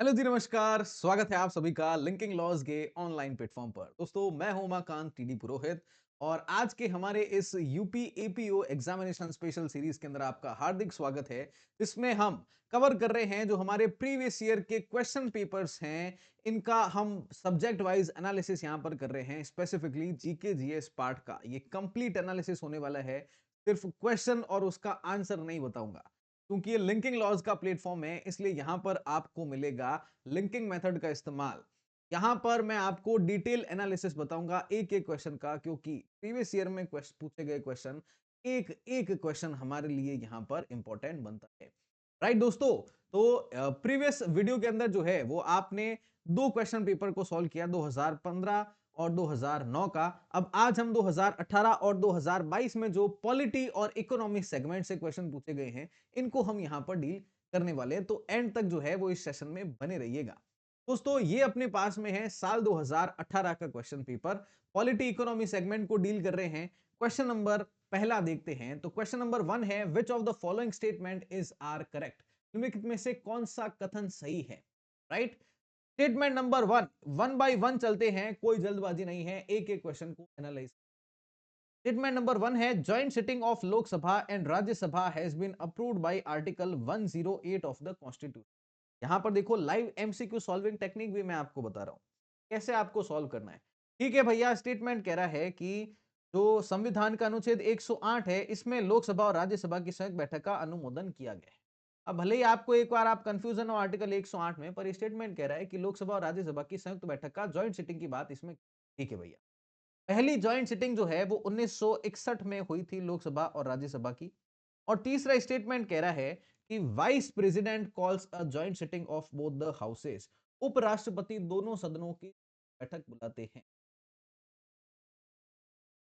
Hello जी, नमस्कार। स्वागत है आप सभी का लिंकिंग लॉज के ऑनलाइन प्लेटफॉर्म पर। दोस्तों, मैं हूं उमाकांत टीडी पुरोहित और आज के हमारे इस UP APO examination special series के अंदर आपका हार्दिक स्वागत है, जिसमें हम कवर कर रहे हैं जो हमारे प्रीवियस ईयर के क्वेश्चन पेपर्स हैं। इनका हम सब्जेक्ट वाइज एनालिसिस यहां पर कर रहे हैं, स्पेसिफिकली जीके जीएस पार्ट का ये कंप्लीट एनालिसिस होने वाला है। सिर्फ क्वेश्चन और उसका आंसर नहीं बताऊंगा, क्योंकि ये लिंकिंग लॉज का प्लेटफॉर्म है, इसलिए यहां पर आपको मिलेगा लिंकिंग मेथड का इस्तेमाल। यहां पर मैं आपको डिटेल एनालिसिस बताऊंगा एक एक क्वेश्चन का, क्योंकि प्रीवियस ईयर में पूछे गए क्वेश्चन एक एक क्वेश्चन हमारे लिए यहां पर इंपॉर्टेंट बनता है। राइट दोस्तों, तो प्रीवियस वीडियो के अंदर जो है वो आपने दो क्वेश्चन पेपर को सॉल्व किया, 2015 और 2009 का। अब आज हम 2018 और 2022 में जो पॉलिटी और इकोनॉमी सेगमेंट से क्वेश्चन पूछे गए हैं, इनको हम यहां पर डील करने वाले हैं। तो एंड तक जो है वो इस सेशन में बने रहिएगा। दोस्तों, ये अपने पास में है साल 2018 का question paper, polity economy segment को डील कर रहे हैं। क्वेश्चन नंबर पहला देखते हैं। तो क्वेश्चन नंबर 1 है, which of the following statement is are correct? निम्नलिखित में से कौन सा कथन सही है? Right. Statement number 1, one by one चलते हैं, कोई जल्दबाजी नहीं है, एक एक क्वेश्चन को एनालाइज। स्टेटमेंट नंबर 1 है, joint sitting of Lok Sabha and Rajya Sabha has been approved by article 108 of the constitution. यहां पर देखो, लाइव एमसीक्यू सॉल्विंग टेक्निक भी मैं आपको बता रहा हूं कैसे आपको सॉल्व करना है। ठीक है भैया, स्टेटमेंट कह रहा है कि जो संविधान का अनुच्छेद 108 है, इसमें लोकसभा और राज्यसभा की संयुक्त बैठक का अनुमोदन किया गया है। अब भले ही आपको एक बार आप कंफ्यूजन हो आर्टिकल 108 में, पर स्टेटमेंट कह रहा है कि लोकसभा और राज्यसभा की संयुक्त बैठक का जॉइंट सिटिंग की बात इसमें। ठीक है भैया, पहली जॉइंट सिटिंग जो है वो 1961 में हुई थी लोकसभा और राज्यसभा की। और तीसरा स्टेटमेंट कह रहा है कि vice president calls a joint sitting of both the houses. उपराष्ट्रपति दोनों सदनों की बैठक बुलाते हैं।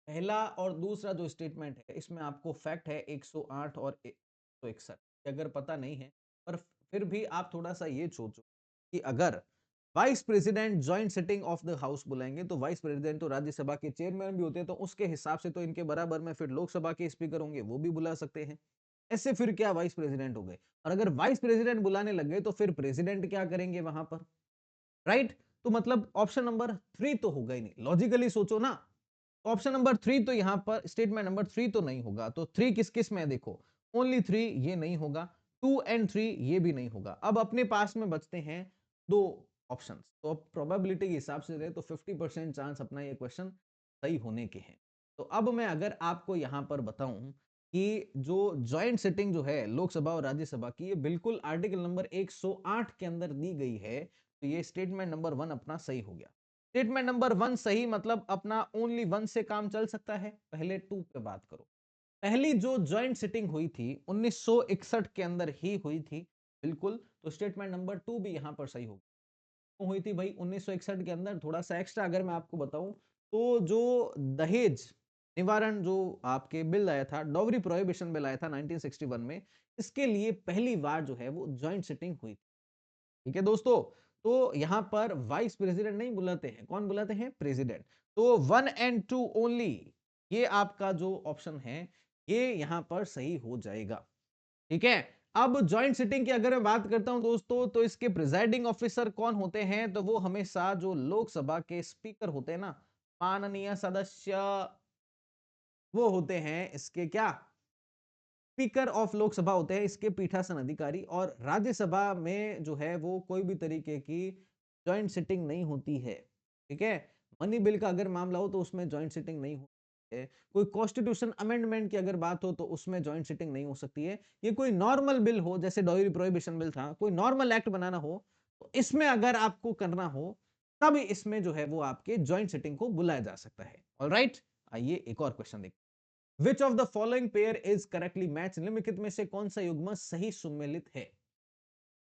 पहला और दूसरा जो स्टेटमेंट है, इसमें आपको फैक्ट है 108 और 161, अगर पता नहीं है, पर फिर भी आप थोड़ा सा ये सोचो कि अगर vice president joint sitting of the house बुलाएंगे, तो वाइस प्रेसिडेंट तो राज्यसभा के चेयरमैन भी होते हैं, तो उसके हिसाब से तो इनके बराबर में फिर लोकसभा के स्पीकर होंगे, वो भी बुला सकते हैं। ऐसे फिर क्या वाइस प्रेसिडेंट हो गए, और अगर वाइस प्रेसिडेंट बुलाने लग गए तो फिर प्रेसिडेंट क्या करेंगे वहां पर? राइट। तो मतलब ऑप्शन नंबर 3 तो होगा ही नहीं, लॉजिकली सोचो ना। ऑप्शन नंबर 3 तो यहां पर स्टेटमेंट नंबर 3 तो नहीं होगा। तो 3 किस किस में है देखो, ओनली 3 ये नहीं होगा, 2 एंड 3 ये भी नहीं होगा। अब अपने पास में बचते हैं दो ऑप्शंस। तो अब प्रोबेबिलिटी के हिसाब से रहे तो 50% चांस अपना ये क्वेश्चन सही होने के हैं। तो अब मैं अगर आपको यहां पर बताऊं कि जो जॉइंट सिटिंग जो है लोकसभा और राज्यसभा की, ये बिल्कुल आर्टिकल नंबर 108 के अंदर दी गई है, तो ये स्टेटमेंट नंबर 1 अपना सही हो गया। स्टेटमेंट नंबर 1 सही, मतलब अपना ओनली 1 से काम चल सकता है। पहले 2 पे बात करो। पहली जो जॉइंट सिटिंग हुई थी 1961 के अंदर ही हुई थी, बिल्कुल। तो स्टेटमेंट नंबर 2 भी यहां पर सही होगी। क्यों हुई थी भाई 1961 के अंदर? थोड़ा सा एक्स्ट्रा अगर मैं आपको बताऊं, तो जो दहेज निवारण जो आपके बिल आया था, डॉवरी प्रोहिबिशन बिल आया था 1961 में, इसके लिए पहली बार जो है वो जॉइंट सिटिंग हुई। ठीक है दोस्तों, तो यहां पर वाइस प्रेसिडेंट नहीं बुलाते हैं, कौन बुलाते हैं? प्रेसिडेंट। तो 1 एंड 2 ओनली, ये आपका जो ऑप्शन है ये यहां पर सही हो जाएगा। ठीक है। अब जॉइंट सिटिंग की अगर मैं बात करता हूं दोस्तों, तो इसके प्रिजाइडिंग ऑफिसर कौन होते हैं? तो वो हमेशा जो लोकसभा के स्पीकर होते हैं ना, माननीय सदस्य, वो होते हैं इसके क्या? स्पीकर ऑफ लोकसभा होते हैं इसके पीठासन अधिकारी। और राज्यसभा में जो है वो कोई भी तरीके की जॉइंट सिटिंग नहीं होती है। ठीक है। मनी बिल का अगर मामला हो तो उसमें जॉइंट सिटिंग नहीं होती है। कोई कॉन्स्टिट्यूशन अमेंडमेंट की अगर बात हो तो उसमें जॉइंट सिटिंग नहीं हो सकती है। ये कोई नॉर्मल बिल हो, जैसे डॉयरी प्रोहिबिशन बिल था, कोई नॉर्मल एक्ट बनाना हो, तो इसमें अगर आपको करना हो, तब इसमें जो है वो आपके जॉइंट सिटिंग को बुलाया जा सकता है। ऑलराइट, आइए एक और क्वेश्चन देखते हैं। Which of the following pair is correctly match? निम्नलिखित में से कौन सा युग्म सही सुमेलित है?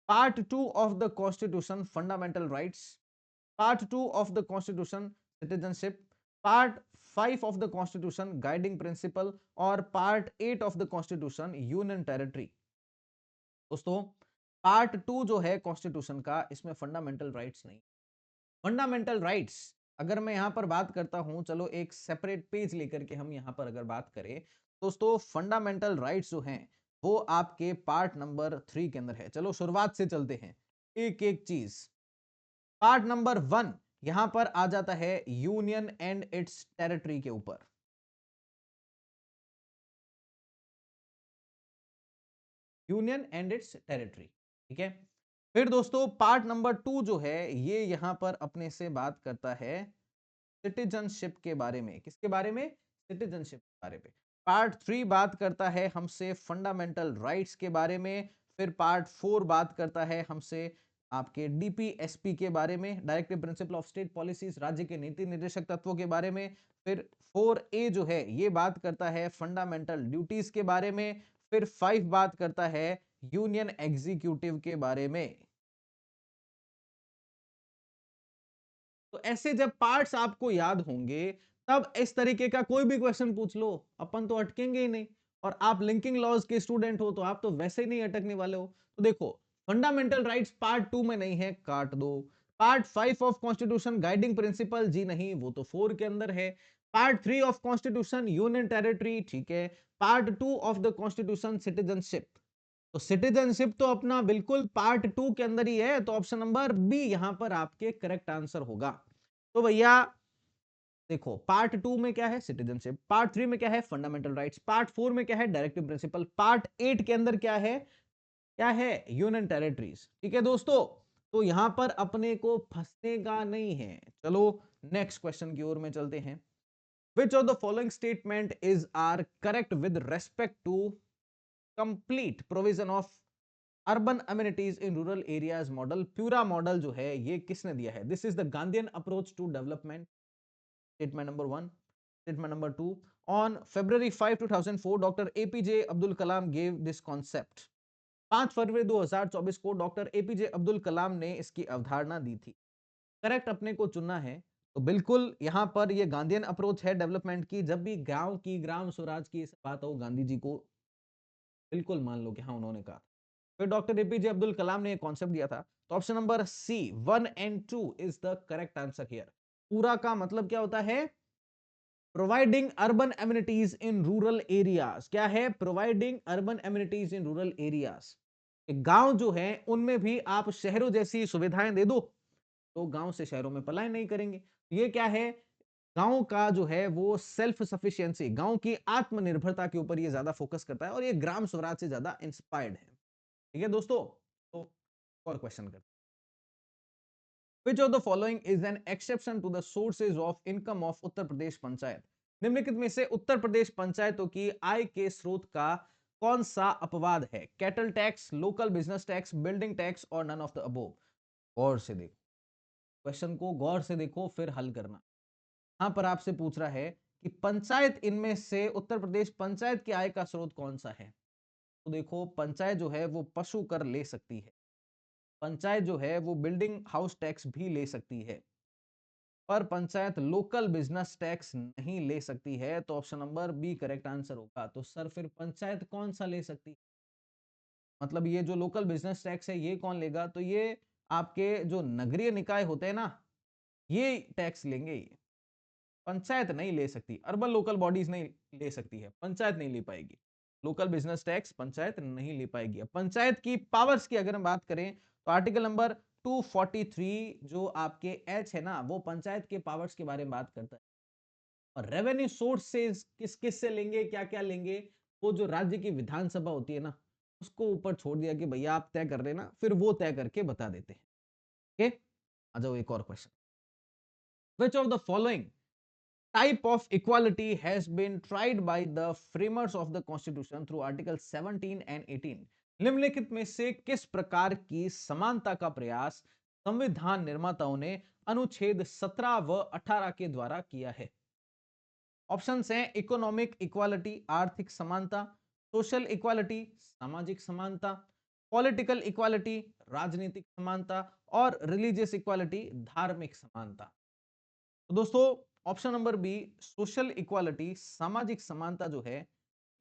Part 2 of the constitution fundamental rights, part 2 of the constitution citizenship, part 5 of the constitution guiding principle, और part 8 of the constitution union territory. दोस्तों, पार्ट 2 जो है कॉन्स्टिट्यूशन का, इसमें फंडामेंटल राइट्स नहीं। फंडामेंटल राइट्स अगर मैं यहां पर बात करता हूं, चलो एक सेपरेट पेज लेकर के हम यहां पर अगर बात करें, दोस्तों फंडामेंटल राइट्स जो हैं वो आपके पार्ट नंबर 3 के अंदर है। चलो शुरुआत से चलते हैं। एक एक चीज। पार्ट नंबर 1 यहां पर आ जाता है यूनियन एंड इट्स टेरिटरी के ऊपर। यूनियन एंड इट्स टेरिटरी, ठीक है। फिर दोस्तों पार्ट नंबर 2 जो है ये यहां पर अपने से बात करता है सिटीजनशिप के बारे में। किसके बारे में? सिटीजनशिप के बारे में। पार्ट 3 बात करता है हमसे फंडामेंटल राइट्स के बारे में। फिर पार्ट 4 बात करता है हमसे आपके डीपीएसपी के बारे में, directive principle of state policies, राज्य के नीति निर्देशक तत्वों के बारे में। फिर 4A जो है ये बात करता है फंडामेंटल ड्यूटीज के बारे में। फिर 5 बात करता है यूनियन एग्जीक्यूटिव के बारे में। तो ऐसे जब पार्ट्स आपको याद होंगे तब इस तरीके का कोई भी क्वेश्चन पूछ लो अपन तो अटकेंगे ही नहीं। और आप लिंकिंग लॉज के स्टूडेंट हो तो आप तो वैसे ही नहीं अटकने वाले हो। तो देखो फंडामेंटल राइट्स पार्ट 2 में नहीं है, काट दो। Part 5 of constitution guiding principle, जी नहीं, वो तो 4 के अंदर है। Part 3 of constitution union territory, ठीक है। Part 2 of the constitution citizenship, तो सिटीजनशिप तो अपना बिल्कुल पार्ट 2 के अंदर ही है। तो ऑप्शन नंबर बी यहां पर आपके करेक्ट आंसर होगा। तो भैया देखो पार्ट 2 में क्या है? सिटीजनशिप। पार्ट 3 में क्या है? Fundamental rights. पार्ट 4 में क्या है? Directive principle. पार्ट 8 के अंदर क्या है? क्या है? यूनियन टेरिटरीज, ठीक है दोस्तों। तो यहां पर अपने को फंसने का नहीं है। चलो नेक्स्ट क्वेश्चन की ओर में चलते हैं। Which of the following statement is are correct with respect to complete provision of urban amenities in rural areas model? PURA model जो है ये किसने दिया है? This is the Gandhian approach to development, statement number 1। Statement number 2, on February 5, 2004 doctor APJ Abdul Kalam gave this concept. 5 फरवरी 2024 को doctor APJ Abdul कलाम ने इसकी अवधारणा दी थी। करेक्ट अपने को चुनना है। तो बिल्कुल यहां पर ये गांधीयन अप्रोच है डेवलपमेंट की। जब भी गांव की ग्राम स्वराज की बात हो गांधी जी को बिल्कुल मान लो कि हाँ उन्होंने कहा। फिर डॉक्टर एपीजे अब्दुल कलाम ने एक कॉन्सेप्ट दिया था। तो option number C 1 and 2 is the correct answer here. पूरा का मतलब क्या होता है? Providing urban amenities in rural areas. क्या है? Providing urban amenities in rural areas. गांव जो है उनमें भी आप शहरों जैसी सुविधाएं दे दो तो गांव से शहरों में पलायन नहीं करेंगे। ये क्या है? गांव का जो है वो सेल्फ सफिशिएंसी, गांव की आत्मनिर्भरता के ऊपर ये ज्यादा फोकस करता है और ये ग्राम स्वराज से ज्यादा इंस्पायर्ड है। ठीक है दोस्तों। तो और क्वेश्चन करते हैं। Which of the following is an exception to the sources of income of Uttar Pradesh panchayat? निम्नलिखित में से उत्तर प्रदेश पंचायतों की आय के स्रोत का कौन सा अपवाद है? Cattle tax, local business tax, building tax और नन ऑफ द अबोव। गौर से देखो क्वेश्चन को, गौर से देखो फिर हल करना। यहां पर आपसे पूछ रहा है कि पंचायत इनमें से उत्तर प्रदेश पंचायत की आय का स्रोत कौन सा है? तो देखो पंचायत जो है वो पशु कर ले सकती है, पंचायत जो है वो बिल्डिंग हाउस टैक्स भी ले सकती है, पर पंचायत लोकल बिजनेस टैक्स नहीं ले सकती है। तो option number B correct answer होगा। तो सर फिर पंचायत कौन सा ले सकती है? मतलब ये जो लोकल बिजनेस टैक्स है ये कौन लेगा? तो ये आपके जो नगरीय निकाय होते हैं ना, ये टैक्स लेंगे। ये पंचायत नहीं ले सकती, अर्बन लोकल बॉडीज नहीं ले सकती है, पंचायत नहीं ले पाएगी। लोकल बिजनेस टैक्स पंचायत नहीं ले पाएगी। अब पंचायत की पावर्स की अगर हम बात करें तो आर्टिकल नंबर 243 जो आपके एच है ना वो पंचायत के पावर्स के बारे में बात करता है। और रेवेन्यू सोर्स से किस किस से लेंगे, क्या क्या लेंगे, वो जो राज्य की विधानसभा होती है ना उसको ऊपर छोड़ दिया कि भैया आप तय कर लेना, फिर वो तय करके बता देते हैं। ओके, आ जाओ एक और question. Which of the following type of equality has been tried by the framers of the constitution through article 17 and 18? निम्नलिखित में से किस प्रकार की समानता का प्रयास संविधान निर्माताओं ने अनुच्छेद 17 व 18 के द्वारा किया है? ऑप्शंस हैं इकोनॉमिक इक्वालिटी आर्थिक समानता, सोशल इक्वालिटी सामाजिक समानता, पॉलिटिकल इक्वालिटी राजनीतिक समानता और रिलीजियस इक्वालिटी धार्मिक समानता। तो दोस्तों option number B social equality सामाजिक समानता जो है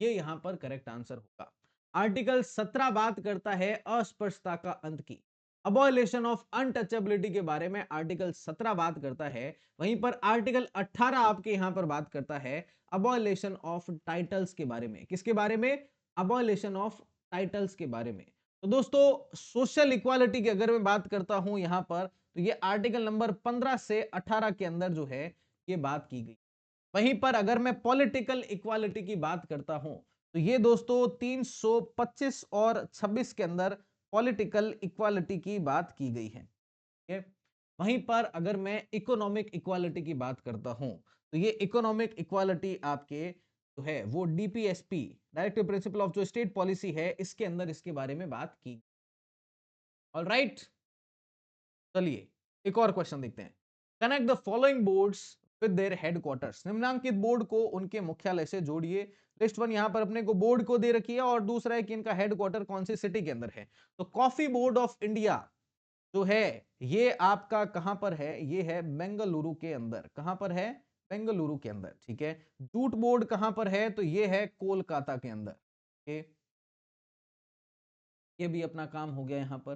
ये यहां पर करेक्ट आंसर होगा। आर्टिकल 17 बात करता है अस्पृश्यता का अंत की, अबॉलिशन ऑफ अनटचेबिलिटी के बारे में आर्टिकल 17 बात करता है। वहीं पर आर्टिकल 18 आपके यहां पर बात करता है अबॉलिशन ऑफ टाइटल्स के बारे में। किसके बारे में? अबॉलिशन ऑफ टाइटल्स के बारे में। तो दोस्तों सोशल इक्वालिटी की अगर मैं बात करता हूं यहां पर, तो ये आर्टिकल नंबर 15 से 18 के अंदर जो है ये बात की गई। वहीं पर अगर मैं पॉलिटिकल इक्वालिटी की बात करता हूं, तो ये दोस्तों 325 और 26 के अंदर पॉलिटिकल इक्वालिटी की बात की गई है। ठीक है। वहीं पर अगर मैं इकोनॉमिक इक्वालिटी की बात करता हूं, तो ये इकोनॉमिक इक्वालिटी आपके जो है वो डीपीएसपी, डायरेक्टिव प्रिंसिपल ऑफ जो स्टेट पॉलिसी है, इसके अंदर इसके बारे में बात की। ऑलराइट, चलिए एक और क्वेश्चन देखते हैं। Connect the following boards with their headquarters. निम्नलिखित बोर्ड को उनके मुख्यालय से जोड़िए। लिस्ट वन यहां पर अपने को बोर्ड को दे रखी है और दूसरा है कि इनका हेडक्वार्टर कौन सी सिटी के अंदर है। तो कॉफी बोर्ड ऑफ इंडिया जो है ये आपका कहां पर है, ये है बेंगलुरु के अंदर। कहां पर है? बेंगलुरु के अंदर। ठीक है। जूट बोर्ड कहां पर है? तो ये है कोलकाता के अंदर। ओके, ये भी अपना काम हो गया यहां पर।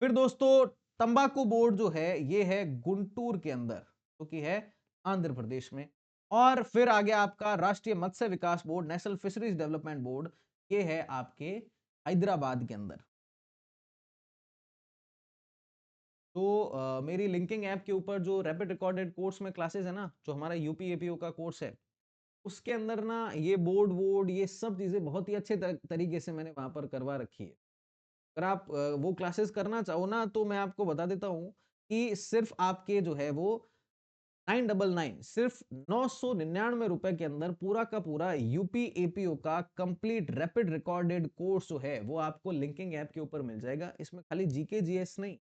फिर दोस्तों तंबाकू बोर्ड जो है ये है गुंटूर के अंदर, जो कि है आंध्र प्रदेश में। और फिर आ गया आपका राष्ट्रीय मत्स्य विकास board, national fisheries development board, ये है आपके हैदराबाद के अंदर। तो मेरी लिंकिंग ऐप के ऊपर जो रैपिड रिकॉर्डेड कोर्स में क्लासेस है ना, जो हमारा यूपी एपीओ का कोर्स है, उसके अंदर ना ये बोर्ड वोर्ड ये सब चीजें बहुत ही अच्छे तरीके से मैंने वहां पर करवा रखी है। अगर आप वो क्लासेस करना चाहो ना, तो मैं आपको बता देता हूँ कि सिर्फ आपके जो है वो 999, सिर्फ 999 रुपए के अंदर पूरा का पूरा यूपी एपीओ का कंप्लीट रैपिड रिकॉर्डेड कोर्स जो है वो आपको लिंकिंग ऐप के ऊपर मिल जाएगा। इसमें खाली जीके जीएस नहीं,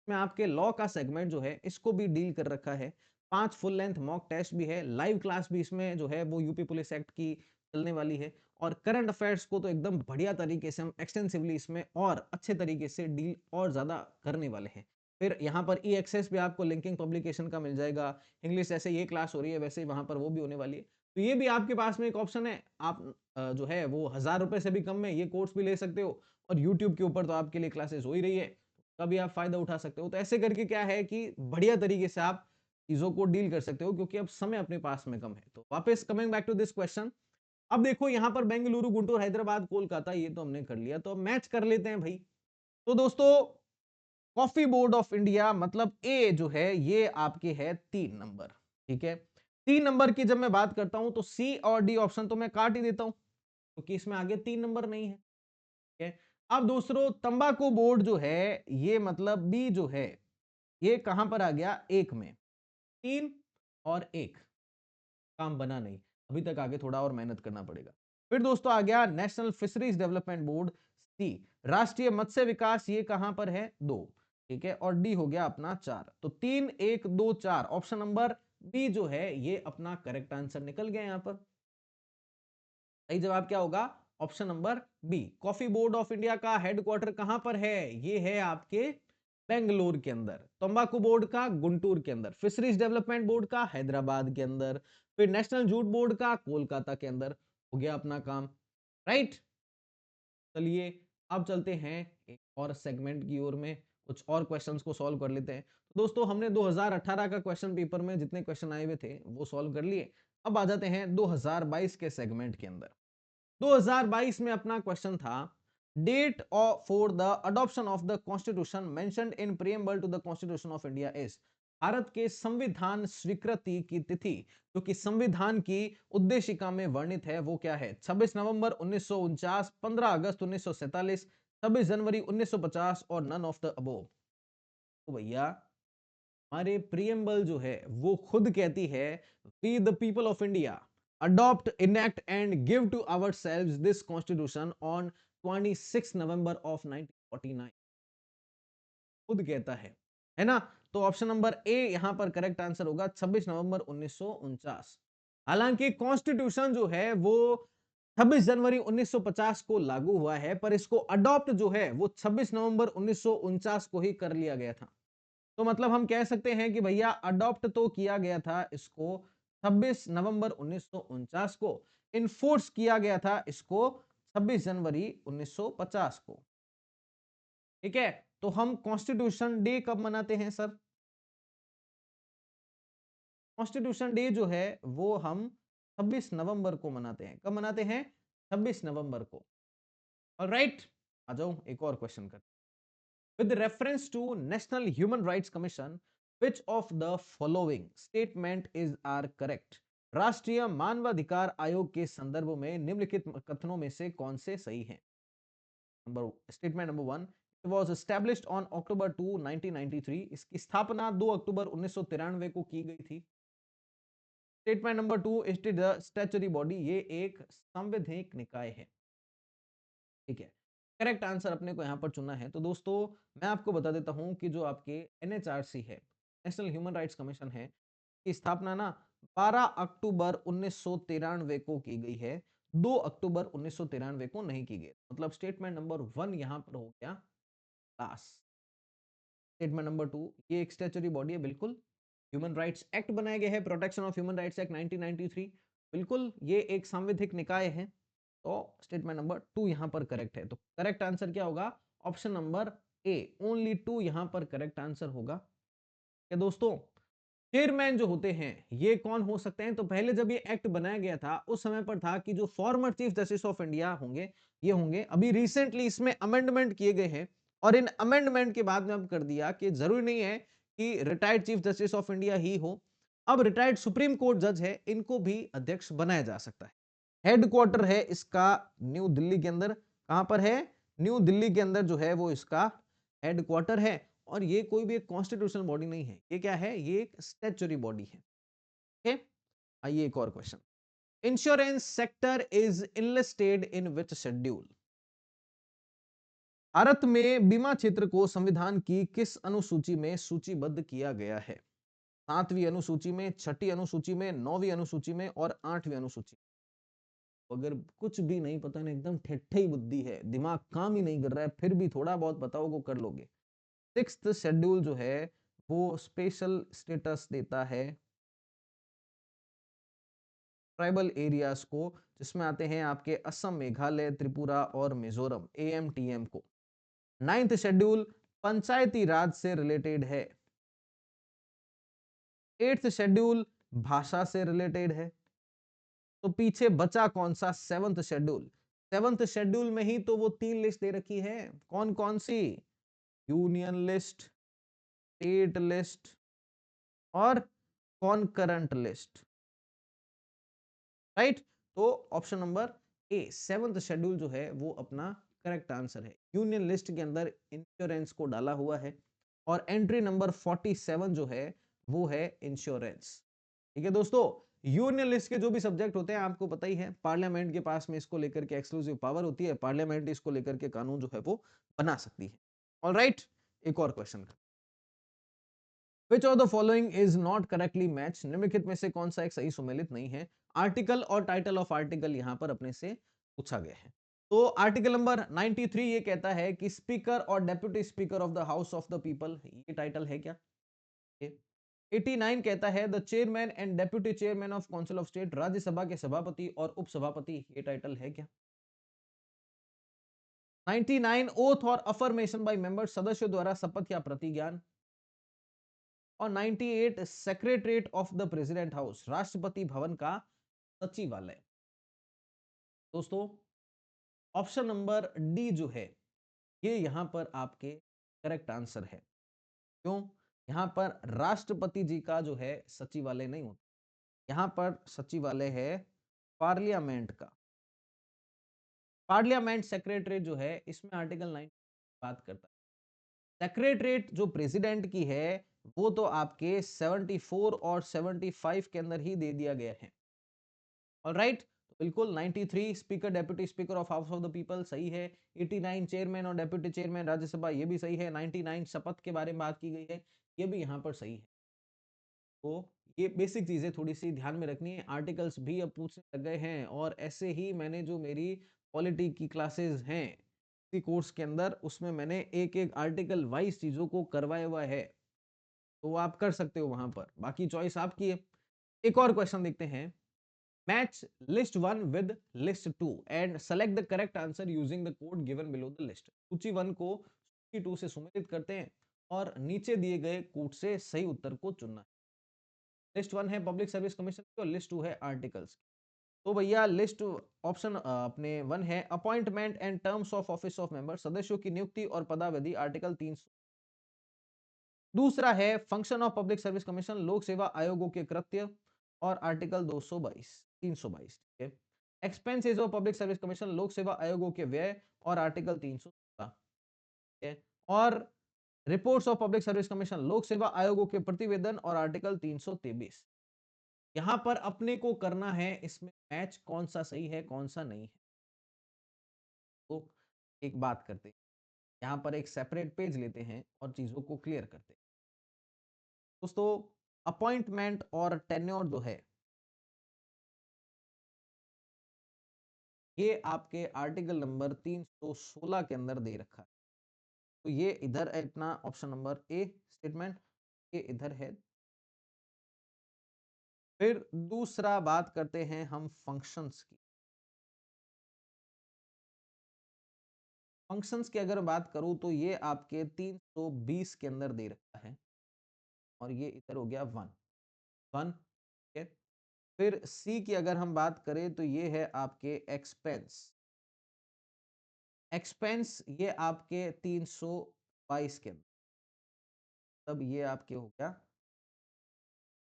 में आपके लॉ का सेगमेंट जो है इसको भी डील कर रखा है। 5 फुल लेंथ मॉक टेस्ट भी है, लाइव क्लास भी इसमें जो है वो यूपी पुलिस एक्ट की चलने वाली है, और करंट अफेयर्स को तो एकदम बढ़िया तरीके से हम एक्सटेंसिवली इसमें और अच्छे तरीके से डील और ज्यादा करने वाले हैं। फिर यहाँ पर ई एक्सेस भी आपको लिंकिंग पब्लिकेशन का मिल जाएगा। इंग्लिश जैसे ये क्लास हो रही है वैसे ही वहां पर वो भी होने वाली है। तो ये भी आपके पास में एक ऑप्शन है। आप जो है वो 1000 रुपए से भी कम में ये कोर्स भी ले सकते हो, और यूट्यूब के ऊपर तो आपके लिए क्लासेस हो ही रही है, का भी आप फायदा उठा सकते हो। तो ऐसे करके क्या है कि बढ़िया तरीके से आप चीजों को डील कर सकते हो, क्योंकि अब समय अपने पास में कम है। तो वापस coming back to this question, अब देखो यहां पर बेंगलुरु, गुंटूर, हैदराबाद, कोलकाता ये तो हमने कर लिया, तो अब मैच कर लेते हैं भाई। तो दोस्तों कॉफी बोर्ड ऑफ इंडिया मतलब ए जो है ये आपके है 3 नंबर। ठीक है। 3 नंबर की जब मैं बात करता हूं तो सी और डी ऑप्शन तो मैं काट ही देता हूं, क्योंकि इसमें आगे 3 नंबर नहीं है। ठीक है। अब दूसरों तंबाकू बोर्ड जो है ये मतलब बी जो है ये कहां पर आ गया? एक में। 3 और 1 काम बना नहीं, अभी तक आगे थोड़ा और मेहनत करना पड़ेगा। फिर दोस्तों आ गया नेशनल फिशरीज डेवलपमेंट बोर्ड, सी। राष्ट्रीय मत्स्य विकास ये कहां पर है? 2। ठीक है। और डी हो गया अपना 4। तो 3, 1, 2, 4 ऑप्शन नंबर बी जो है ये अपना करेक्ट आंसर निकल गया यहां पर। सही जवाब क्या होगा? Option number B. Coffee board of India का हेडक्वार्टर कहां पर है? ये है आपके बेंगलोर के अंदर। तंबाकू बोर्ड का गुंटूर के अंदर। फिशरीज डेवलपमेंट बोर्ड का हैदराबाद के अंदर। फिर नेशनल जूट बोर्ड का कोलकाता के अंदर। हो गया अपना काम, राइट। चलिए अब चलते हैं एक और सेगमेंट की ओर में, कुछ और क्वेश्चंस को सॉल्व कर लेते हैं। तो दोस्तों हमने 2018 का क्वेश्चन पेपर में जितने क्वेश्चन आए हुए थे वो सॉल्व कर लिए। अब आ जाते हैं 2022 के सेगमेंट के अंदर। 2022 में अपना क्वेश्चन था, date for the adoption of the constitution mentioned in preamble to the constitution of India is. भारत के संविधान स्वीकृति की तिथि जो कि संविधान की उद्देशिका में वर्णित है वो क्या है? 26 नवंबर 1949, 15 अगस्त 1947, 26 जनवरी 1950 और नन ऑफ द अबोव। तो भैया हमारे प्रियम्बल जो है वो खुद कहती है, we the people of India adopt, enact and give to ourselves this constitution on 26 November of 1949। खुद कहता है ना। तो ऑप्शन नंबर ए यहां पर करेक्ट आंसर होगा, 26 नवंबर 1949। हालांकि कॉन्स्टिट्यूशन जो है वो 26 जनवरी 1950 को लागू हुआ है, पर इसको अडॉप्ट जो है वो 26 नवंबर 1949 को ही कर लिया गया था। तो मतलब हम कह सकते हैं कि भैया अडॉप्ट तो किया गया था इसको 26 नवंबर 1949 को, इनफोर्स किया गया था इसको 26 जनवरी 1950 को। ठीक है। तो हम कॉन्स्टिट्यूशन डे कब मनाते हैं सर? कॉन्स्टिट्यूशन डे जो है वो हम 26 नवंबर को मनाते हैं। कब मनाते हैं? 26 नवंबर को। ऑलराइट। आ जाओ एक और क्वेश्चन कर। With reference to national human rights commission, which of the following statement is are correct? राष्ट्रीय मानवाधिकार आयोग के संदर्भ में निम्नलिखित कथनों में से कौन से सही हैं? Number statement number 1, it was established on October 2 1993, इसकी स्थापना 2 अक्टूबर 1993 को की गई थी। Statement number 2, it is the statutory body, ये एक संवैधानिक निकाय है। ठीक है, करेक्ट आंसर अपने को यहां पर चुनना है। तो दोस्तों मैं आपको बता देता हूं कि जो आपके एनएचआरसी है, नेशनल ह्यूमन राइट्स कमीशन है, की स्थापना ना 12 अक्टूबर 1993 को की गई है, 2 अक्टूबर 1993 को नहीं की गई। मतलब स्टेटमेंट नंबर 1 यहां पर हो गया पास। स्टेटमेंट नंबर 2, ये एक स्टैट्यूटरी बॉडी है, बिल्कुल। ह्यूमन राइट्स एक्ट बनाया गया है, protection of human rights act 1993, बिल्कुल ये एक संवैधानिक निकाय है। तो स्टेटमेंट नंबर 2 यहां पर करेक्ट है। तो करेक्ट आंसर क्या होगा? ऑप्शन नंबर ए, ओनली 2 यहां पर करेक्ट आंसर होगा। क्या दोस्तों, चेयरमैन जो होते हैं ये कौन हो सकते हैं? तो पहले जब ये एक्ट बनाया गया था उस समय पर था कि जो former chief justice of India होंगे ये होंगे। अभी रिसेंटली इसमें अमेंडमेंट किए गए हैं और इन अमेंडमेंट के बाद में अब कर दिया कि जरूरी नहीं है कि retired chief justice of India ही हो, अब रिटायर्ड सुप्रीम कोर्ट जज है इनको भी अध्यक्ष बनाया जा सकता है। हेडक्वार्टर है इसका न्यू दिल्ली के अंदर। कहां पर है? न्यू दिल्ली के अंदर जो है वो इसका हेडक्वार्टर है। और ये कोई भी एक कॉन्स्टिट्यूशनल बॉडी नहीं है, ये क्या है? ये एक स्टैट्यूटरी बॉडी है। ओके, आइए एक और question. Insurance sector is enlisted in which schedule? Bharat में बीमा क्षेत्र को संविधान की किस अनुसूची में सूचीबद्ध किया गया है? 7वीं अनुसूची में, 6ठी अनुसूची में, 9वीं अनुसूची में और 8वीं अनुसूची? अगर कुछ भी नहीं पता ना, एकदम ठेठे ही बुद्धि है, दिमाग काम ही नहीं कर रहा है, फिर भी थोड़ा बहुत बताओ को कर लोगे। 6th शेड्यूल जो है वो स्पेशल स्टेटस देता है ट्राइबल एरियाज को, जिसमें आते हैं आपके असम, मेघालय, त्रिपुरा और मिजोरम, एएमटीएम को। 9th शेड्यूल पंचायती राज से रिलेटेड है। 8th शेड्यूल भाषा से रिलेटेड है। तो पीछे बचा कौन सा? 7th schedule. 7th शेड्यूल में ही तो वो 3 लिस्ट दे रखी है। कौन कौन सी? यूनियन लिस्ट, स्टेट लिस्ट और कॉन्करेंट लिस्ट, राइट? तो option number A, 7th schedule जो है वो अपना करेक्ट आंसर है। यूनियन लिस्ट के अंदर इंश्योरेंस को डाला हुआ है और एंट्री नंबर 47 जो है वो है इंश्योरेंस। ठीक है दोस्तों, यूनियन लिस्ट के जो भी सब्जेक्ट होते हैं आपको पता ही है, पार्लियामेंट के पास में इसको लेकर के एक्सक्लूसिव पावर होती है, पार्लियामेंट इसको लेकर के कानून जो है वो बना सकती है। ऑलराइट, एक और question. Which of the following is not correctly matched? निम्नलिखित में से कौन सा एक सही सुमेलित नहीं है? आर्टिकल और टाइटल ऑफ आर्टिकल यहां पर अपने से पूछा गया है। तो आर्टिकल नंबर 93 ये कहता है कि स्पीकर और deputy speaker of the house of the people, ये टाइटल है क्या? 89 कहता है the chairman and deputy chairman of council of state, Rajya Sabha के सभापति और उपसभापति, ये टाइटल है क्या? 99 ओथ और अफर्मेशन बाय मेंबर्स, सदस्यों द्वारा शपथ या प्रतिज्ञान। और 98 secretariat of the president house, Rashtrapati Bhavan का सचिवालय। दोस्तों ऑप्शन नंबर डी जो है ये यहां पर आपके करेक्ट आंसर है। क्यों? यहां पर राष्ट्रपति जी का जो है सचिवालय नहीं होता, यहां पर सचिवालय है पार्लियामेंट का। पार्लियामेंट सेक्रेटरीट जो है इसमें आर्टिकल 9 बात करता है। सेक्रेटरीट जो प्रेसिडेंट की है वो तो आपके 74 और 75 के अंदर ही दे दिया गया है। ऑलराइट, तो बिल्कुल 93 speaker deputy speaker of house of the people सही है। 89 चेयरमैन और डेप्यूटी चेयरमैन राज्यसभा, ये भी सही है। 99 शपथ के बारे में बात की गई है, ये भी यहाँ पर सही है। तो ये बेसिक चीजें थोड़ी सी ध्यान में रखनी है। आर्टिकल्स भी अब पूछने लग गए हैं और ऐसे ही मैंने जो मेरी पॉलिटी की क्लासेस हैं इसी कोर्स के अंदर, उसमें मैंने एक एक आर्टिकल वाइज चीजों को करवाया हुआ है, तो आप कर सकते हो वहां पर, बाकी चॉइस आपकी है। एक और क्वेश्चन देखते हैं। Match list 1 with list 2 and select the correct answer using the code given below the list. सूची 1 को सूची 2 से सुमेलित करते हैं और नीचे दिए गए कोड से सही उत्तर को चुनना है। लिस्ट 1 है पब्लिक सर्विस कमीशन की और लिस्ट 2 है आर्टिकल्स की। तो भैया लिस्ट ऑप्शन अपने 1 है appointment and terms of office of member, सदस्यों की नियुक्ति और पदावधि आर्टिकल 300। दूसरा है function of public service commission, लोक सेवा आयोगों के कृत्य और आर्टिकल 222 322, ठीक है। Expenses of public service commission, लोक सेवा आयोगों के व्यय और आर्टिकल 316, ठीक है। और reports of public service commission, लोक सेवा आयोगों के प्रतिवेदन और आर्टिकल 323। यहां पर अपने को करना है इसमें मैच कौन सा सही है कौन सा नहीं है। तो एक बात करते हैं, यहां पर एक सेपरेट पेज लेते हैं और चीजों को क्लियर करते हैं। दोस्तों अपॉइंटमेंट और टेन्योर जो है ये आपके आर्टिकल नंबर 316 के अंदर दे रखा है। तो ये इधर है अपना ऑप्शन नंबर ए स्टेटमेंट, ये इधर है। फिर दूसरा बात करते हैं हम फंक्शंस की। फंक्शंस की अगर बात करूं तो ये आपके 320 के अंदर दे रखा है और ये इधर हो गया 1 1, ठीक है। फिर सी की अगर हम बात करें तो ये है आपके एक्सपेंस। एक्सपेंस ये आपके 322 के अंदर, तब ये आपके हो गया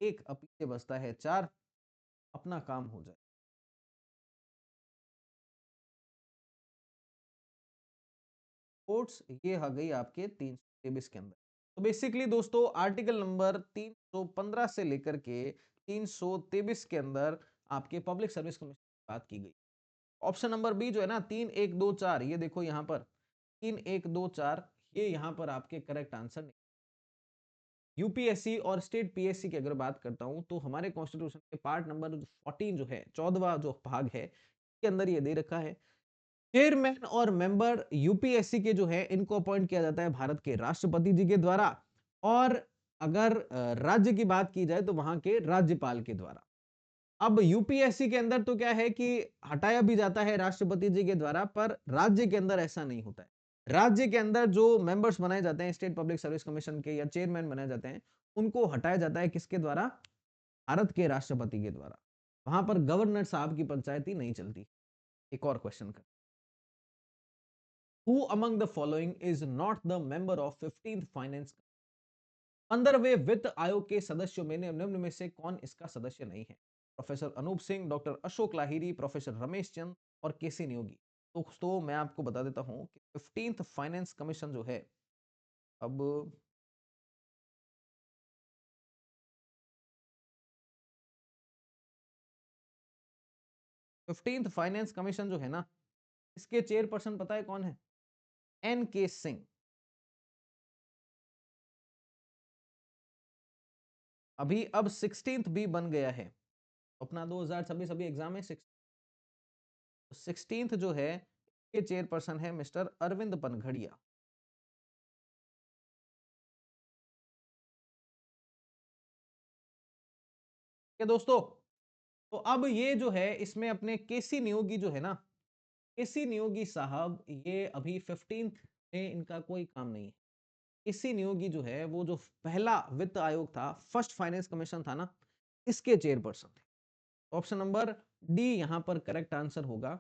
एक, अब पीछे बचता है 4, अपना काम हो जाए। कोर्ट्स ये आ गई आपके 323 के अंदर। तो बेसिकली दोस्तों आर्टिकल नंबर 315 से लेकर के 323 के अंदर आपके पब्लिक सर्विस कमीशन की बात की गई। ऑप्शन नंबर बी जो है ना 3124, ये देखो यहाँ पर 3124, ये यहाँ पर आपके करेक्ट आंसर नहीं। यूपीएससी और स्टेट पीएससी की अगर बात करता हूं तो हमारे कॉन्स्टिट्यूशन के पार्ट नंबर 14 जो है 14वां जो भाग है के अंदर ये दे रखा है चेयरमैन और मेंबर यूपीएससी के जो है इनको अपॉइंट किया जाता है भारत के राष्ट्रपति जी के द्वारा, और अगर राज्य की बात की जाए तो वहां के राज्यपाल के द्वारा। अब यूपीएससी के अंदर तो क्या है कि हटाया भी जाता है राष्ट्रपति जी के द्वारा, पर राज्य के अंदर ऐसा नहीं होता है। राज्य के अंदर जो मेंबर्स बनाए जाते हैं स्टेट पब्लिक सर्विस कमीशन के या चेयरमैन बनाए जाते हैं, उनको हटाया जाता है किसके द्वारा? भारत के राष्ट्रपति के द्वारा। वहां पर गवर्नर साहब की पंचायती नहीं चलती। एक और क्वेश्चन कर, who among the following is not the member of 15th finance, 15वें वित्त आयोग के सदस्यों में निम्न में से कौन इसका सदस्य नहीं है? Professor Anoop Singh, doctor Ashok Lahiri, professor Ramesh Chand और केसी नियोगी। तो दोस्तों मैं आपको बता देता हूं कि 15th फाइनेंस कमीशन जो है, अब 15th फाइनेंस कमीशन जो है ना, इसके चेयरपर्सन पता है कौन है? एन के सिंह। अभी अब 16th भी बन गया है, अपना 2026 अभी एग्जाम है 16th जो है ये चेयरपर्सन है मिस्टर अरविंद पनघड़िया। क्या दोस्तों? तो अब ये जो है इसमें अपने केसी नियोगी जो है ना, केसी नियोगी साहब ये अभी 15th में इनका कोई काम नहीं है। केसी नियोगी जो है वो जो पहला वित्त आयोग था, फर्स्ट फाइनेंस कमीशन था ना, इसके चेयरपर्सन थे। ऑप्शन नंबर डी यहां पर करेक्ट आंसर होगा।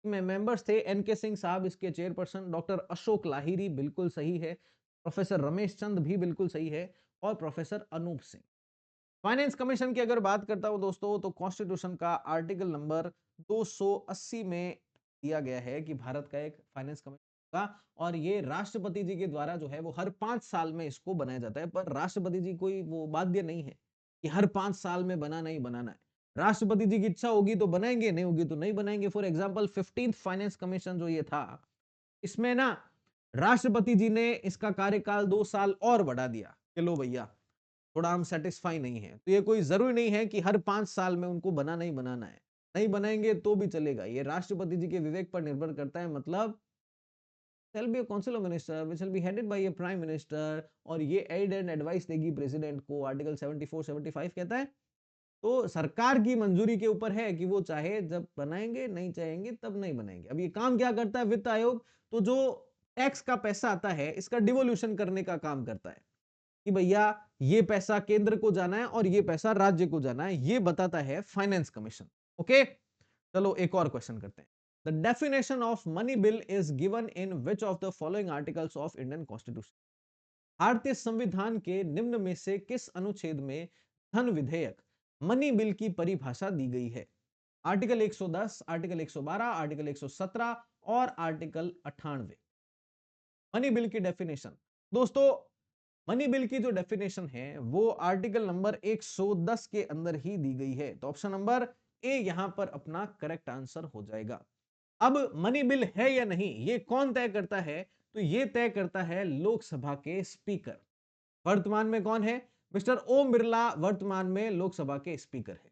में मेंबर्स थे एन के सिंह साहब इसके चेयरपर्सन, डॉक्टर अशोक लाहिरी बिल्कुल सही है, प्रोफेसर रमेश चंद भी बिल्कुल सही है, और professor Anoop Singh. Finance commission की अगर बात करता हूं दोस्तों तो कॉन्स्टिट्यूशन का आर्टिकल नंबर 280 में दिया गया है कि भारत का एक फाइनेंस कमीशन होगा, और ये राष्ट्रपति जी के द्वारा जो है वो हर 5 साल में इसको बनाया जाता है। पर राष्ट्रपति जी कोई वो बाध्य नहीं है कि हर 5 साल में बनाना ही बनाना है। राष्ट्रपति जी की इच्छा होगी तो बनाएंगे, नहीं होगी तो नहीं बनाएंगे। For example 15th finance commission जो ये था, इसमें ना राष्ट्रपति जी ने इसका कार्यकाल 2 साल और बढ़ा दिया कि लो भैया थोड़ा हम सेटिस्फाई नहीं है। तो ये कोई जरूरी नहीं है कि हर 5 साल में उनको बनाना ही बनाना है, नहीं बनाएंगे तो भी चलेगा। ये राष्ट्रपति जी के विवेक पर निर्भर करता है। मतलब shall be a council of minister which shall be headed by a prime minister, और ये एड एंड एडवाइस देगी प्रेसिडेंट को, आर्टिकल 74 75 कहता है। तो सरकार की मंजूरी के ऊपर है कि वो चाहे जब बनाएंगे, नहीं चाहेंगे तब नहीं बनाएंगे। अब ये काम क्या करता है वित्त आयोग? तो जो टैक्स का पैसा आता है इसका डिवोल्यूशन करने का काम करता है कि भैया ये पैसा केंद्र को जाना है और ये पैसा राज्य को जाना है, ये बताता है फाइनेंस कमीशन। ओके, चलो एक और क्वेश्चन करते हैं। The definition of money bill is given in which of the following articles of Indian constitution? भारतीय संविधान के निम्न में से किस अनुच्छेद में धन विधेयक मनी बिल की परिभाषा दी गई है? आर्टिकल 110, आर्टिकल 112, आर्टिकल 117 और आर्टिकल 98। मनी बिल की डेफिनेशन दोस्तों, मनी बिल की जो डेफिनेशन है वो आर्टिकल नंबर 110 के अंदर ही दी गई है। तो ऑप्शन नंबर ए यहां पर अपना करेक्ट आंसर हो जाएगा। अब मनी बिल है या नहीं ये कौन तय करता है? तो ये तय करता है लोकसभा के स्पीकर। वर्तमान में कौन है? मिस्टर ओम बिरला वर्तमान में लोकसभा के स्पीकर है।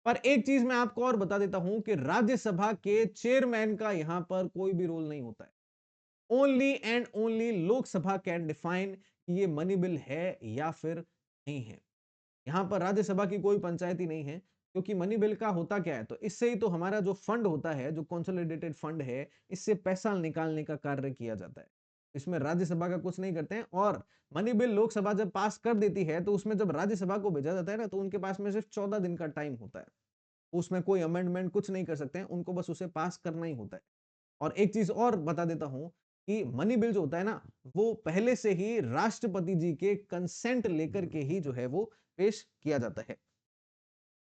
पर एक चीज मैं आपको और बता देता हूं कि राज्यसभा के चेयरमैन का यहां पर कोई भी रोल नहीं होता है। Only and only Lok Sabha can define कि ये मनी बिल है या फिर नहीं है। यहां पर राज्यसभा की कोई पंचायती नहीं है, क्योंकि मनी बिल का होता क्या है, तो इससे ही तो हमारा जो फंड होता है, जो कंसोलिडेटेड फंड है, इससे पैसा निकालने का कार्य किया जाता है। इसमें राज्यसभा का कुछ नहीं करते हैं। और मनी बिल लोकसभा जब पास कर देती है तो उसमें जब राज्यसभा को भेजा जाता है ना, तो उनके पास में सिर्फ 14 दिन का टाइम होता है। उसमें कोई अमेंडमेंट कुछ नहीं कर सकते हैं, उनको बस उसे पास करना ही होता है। और एक चीज और बता देता हूं कि मनी बिल जो होता है ना, वो पहले से ही राष्ट्रपति जी के कंसेंट लेकर के ही जो है वो पेश किया जाता है।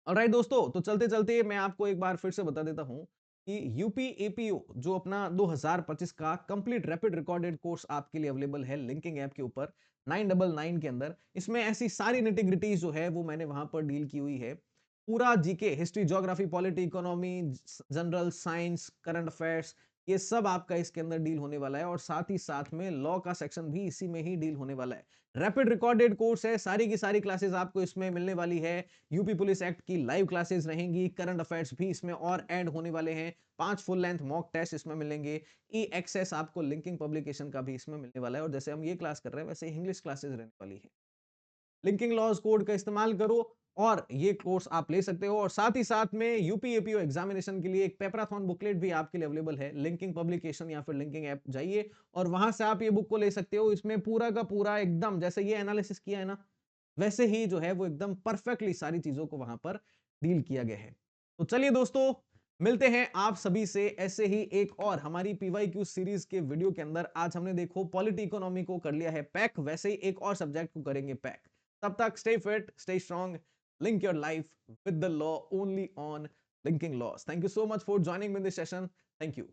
ऑलराइट दोस्तों, तो चलते चलते मैं आपको एक बार फिर से बता देता हूं कि यूपी एपीओ जो अपना 2025 का कंप्लीट रैपिड रिकॉर्डेड कोर्स आपके लिए अवेलेबल है लिंकिंग ऐप के ऊपर 999 के अंदर। इसमें ऐसी सारी निटिग्रिटीज जो है वो मैंने वहां पर डील की हुई है। पूरा GK, history, geography, polity, economy, general science, current affairs, ये सब आपका इसके अंदर डील होने वाला है। और साथ ही साथ में लॉ का सेक्शन भी इसी में ही डील होने वाला है। रैपिड रिकॉर्डेड कोर्स है, सारी की सारी क्लासेस आपको इसमें मिलने वाली है। यूपी पुलिस एक्ट की लाइव क्लासेस रहेंगी, करंट अफेयर्स भी इसमें और ऐड होने वाले हैं, 5 फुल लेंथ मॉक टेस्ट इसमें मिलेंगे, ई एक्सेस आपको लिंकिंग पब्लिकेशन का भी इसमें मिलने वाला है। और जैसे हम ये क्लास कर रहे हैं वैसे इंग्लिश क्लासेस रहने वाली है। लिंकिंग लॉज कोड का इस्तेमाल करो और ये कोर्स आप ले सकते हो। और साथ ही साथ में यूपी एपीओ एग्जामिनेशन के लिए एक पेपराथन बुकलेट भी आपके लिए अवेलेबल है। लिंकिंग पब्लिकेशन या फिर लिंकिंग ऐप जाइए और वहां से आप ये बुक को ले सकते हो। इसमें पूरा का पूरा एकदम जैसे ये एनालिसिस किया है ना, वैसे ही जो है वो एकदम परफेक्टली सारी चीजों को वहां पर डील किया गया है। तो चलिए दोस्तों, मिलते हैं आप सभी से ऐसे ही एक और हमारी पीवाईक्यू सीरीज के वीडियो के अंदर। आज हमने देखो पॉलिटी इकोनॉमी को कर लिया है पैक, वैसे ही एक और सब्जेक्ट को करेंगे पैक। तब तक stay fit, stay strong, link your life with the law only on linking loss. Thank you so much for joining in this session. Thank you.